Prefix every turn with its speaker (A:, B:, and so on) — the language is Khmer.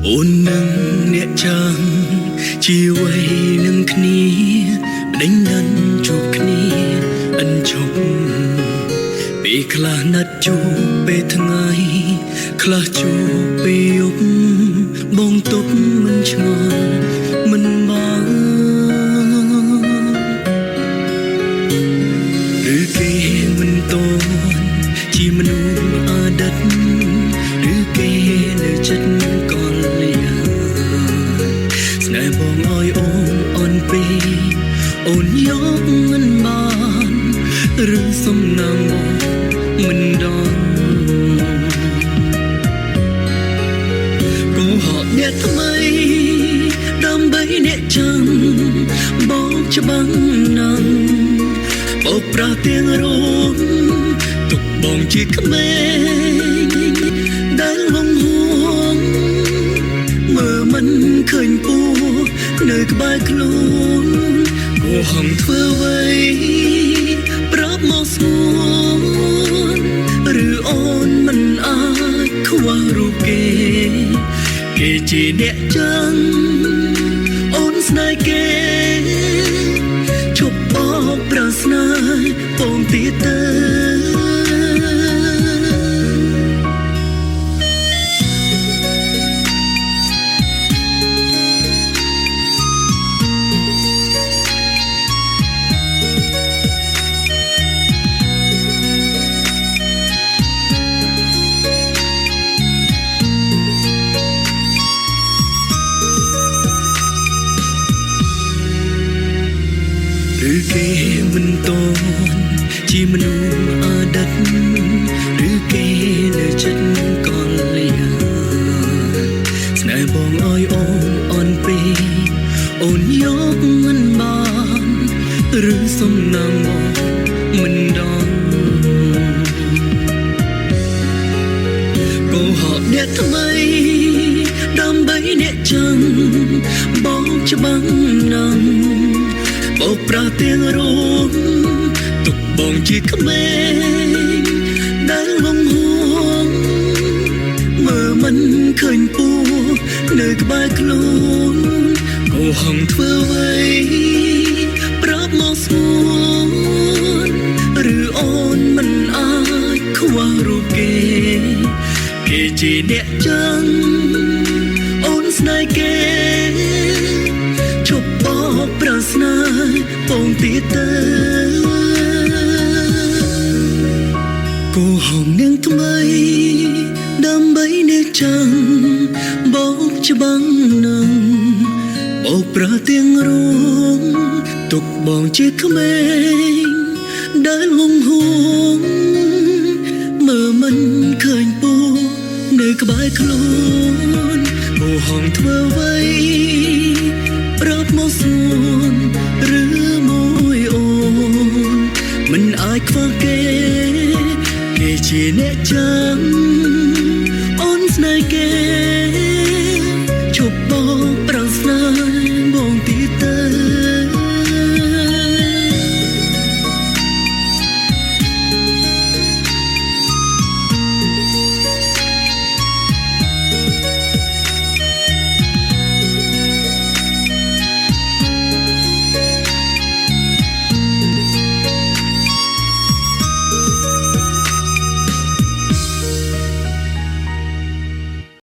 A: អូននឹងអ្នកចាំជាអ្វីនឹងគ្នាដេញដាន់ជួបគ្នាអិនជប់ពេលខ្លះណាត់ជួបពេលថ្ងៃខ្លះជួបពេលយប់បងទុកមិនឆ្ងល់មិនបានឬគេមិនតន់ជាមនុស្សអតីតឬគេនៅចិត្តក៏លៀស្នេហ៍បងអើយអូនអន់ពេកអូនយកមិនបានឬសំណាងបងមិនដល់កុំហត់អ្នកថ្មីដើម្បីអ្នកចាំបងច្បាំងណាំបោកប្រាស់ទាំងរងទុកបងជាក្មេងដែលងងហួងមើលមិនឃើញពូនៅក្បែរខ្លួនគួរហំធ្វើអ្វីប្រាប់មកស្រួលឬអូនមិនអាចខ្វះរូបគេជាអ្នកចាំអូនស្នេហ៍គេជប់បោកប្រាស្នាពងទៀតទៅឬគេមិនតន់ជាមនុស្សអតីតឬគេនៅចិត្តក៏លៀស្នេហ៍បងអើយអូនអន់ពេកអូនយកមិនបានឬសំណាងបងមិនដល់កុំហត់អ្នកថ្មីដើម្បីអ្នកចាំបងច្បាំងណាំបោកប្រាស់ទាំងរងទុកបងជាក្មេងដែលងងហួងមើលមិនឃើញពូនៅក្បែរខ្លួនគួរហំធ្វើអ្វីប្រាប់មកស្រួលឬអូនមិនអាចខ្វះរូបគេជាអ្នកចាំអូនស្នេហ៍គេជប់បោកប្រាស្នាពងទៀតទៅគូហងនាងថ្មីដើម្បីអ្នកចាំបោកច្បាំងនឹងបោកប្រាស់ទាំងរងទុកបងជាក្មេងដែលងងហួងមើលមិនឃើញពូនៅក្បែរខ្លួនគូហងធ្វើអ្វី